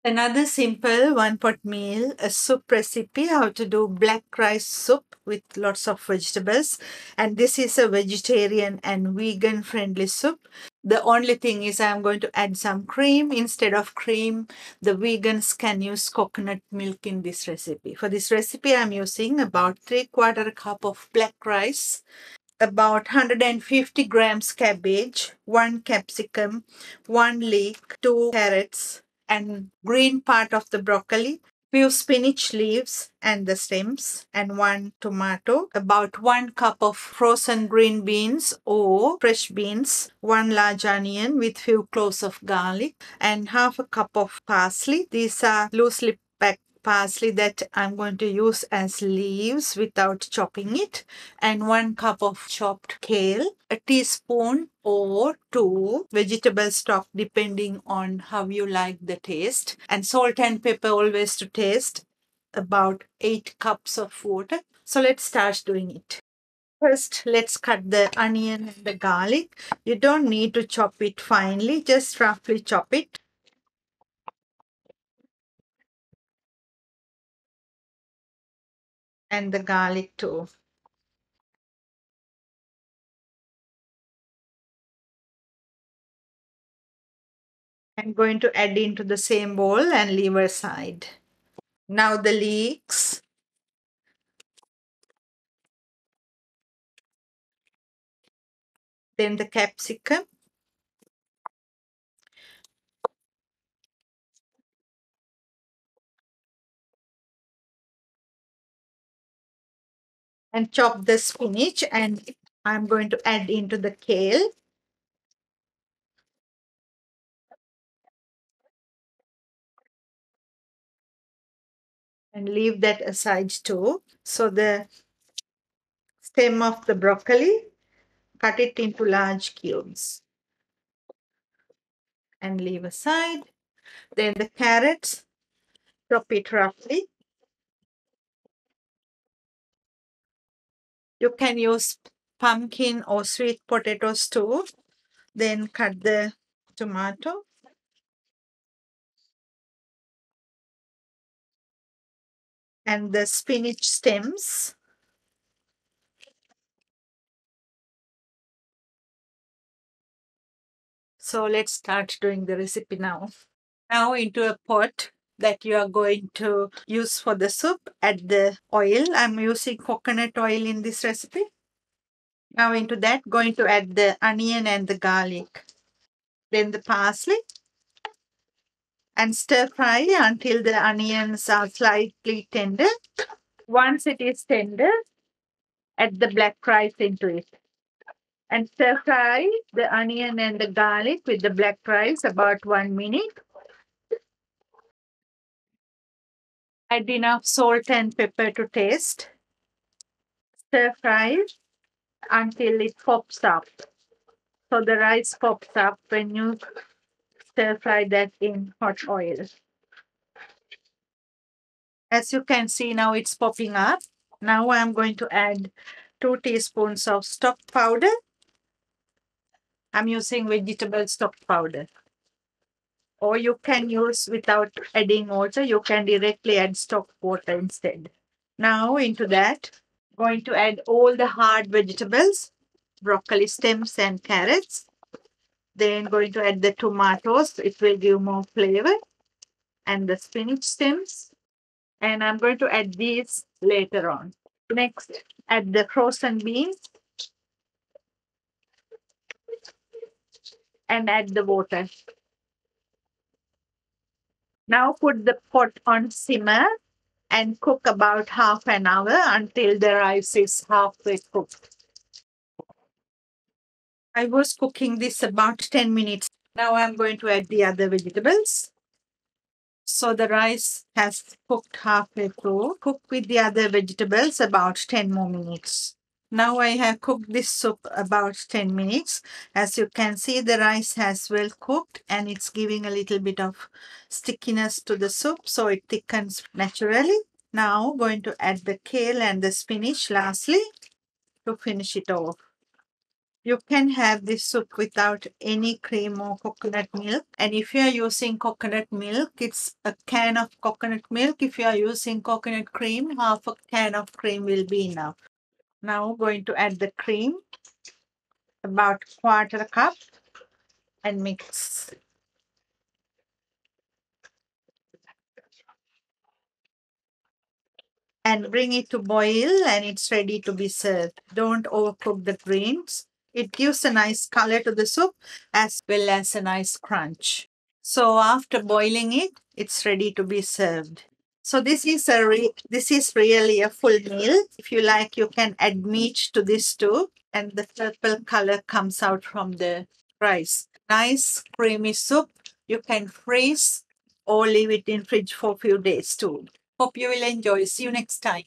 Another simple one pot meal, a soup recipe, how to do black rice soup with lots of vegetables. And this is a vegetarian and vegan friendly soup. The only thing is I'm going to add some cream. Instead of cream, the vegans can use coconut milk in this recipe. For this recipe, I'm using about 3/4 cup of black rice, about 150 grams cabbage, 1 capsicum, 1 leek, 2 carrots, and green part of the broccoli, few spinach leaves and the stems, and 1 tomato, about 1 cup of frozen green beans or fresh beans, 1 large onion with few cloves of garlic, and half a cup of parsley. These are loosely packed parsley that I'm going to use as leaves without chopping it, and 1 cup of chopped kale, a teaspoon or 2 vegetable stock depending on how you like the taste, and salt and pepper always to taste, about 8 cups of water. So let's start doing it. First, let's cut the onion and the garlic. You don't need to chop it finely, just roughly chop it. And the garlic too. I'm going to add into the same bowl and leave aside. Now the leeks, then the capsicum, and chop the spinach, and I'm going to add into the kale and leave that aside too. So the stem of the broccoli, cut it into large cubes and leave aside. Then the carrots, chop it roughly. You can use pumpkin or sweet potatoes too. Then cut the tomato and the spinach stems. So let's start doing the recipe now. Now into a pot that you are going to use for the soup, add the oil. I'm using coconut oil in this recipe. Now into that, going to add the onion and the garlic. Then the parsley and stir fry until the onions are slightly tender. Once it is tender, add the black rice into it. And stir fry the onion and the garlic with the black rice about 1 minute. Add enough salt and pepper to taste. Stir fry until it pops up. So the rice pops up when you stir fry that in hot oil. As you can see now it's popping up. Now I'm going to add 2 teaspoons of stock powder. I'm using vegetable stock powder. Or you can use without adding water. You can directly add stock water instead. Now into that, going to add all the hard vegetables, broccoli stems and carrots. Then going to add the tomatoes. It will give more flavor. And the spinach stems. And I'm going to add these later on. Next, add the frozen beans and add the water. Now put the pot on simmer and cook about half an hour until the rice is halfway cooked. I was cooking this about 10 minutes. Now I'm going to add the other vegetables. So the rice has cooked halfway through. Cook with the other vegetables about 10 more minutes. Now I have cooked this soup about 10 minutes. As you can see, the rice has well cooked and it's giving a little bit of stickiness to the soup, so it thickens naturally. Now going to add the kale and the spinach lastly to finish it off. You can have this soup without any cream or coconut milk. And if you are using coconut milk, it's a can of coconut milk. If you are using coconut cream, half a can of cream will be enough. Now going to add the cream, about quarter cup, and mix. And bring it to boil and it's ready to be served. Don't overcook the greens. It gives a nice color to the soup as well as a nice crunch. So after boiling it, it's ready to be served. So this is really a full meal. If you like, you can add meat to this too, and the purple color comes out from the rice. Nice creamy soup. You can freeze or leave it in fridge for a few days too. Hope you will enjoy. See you next time.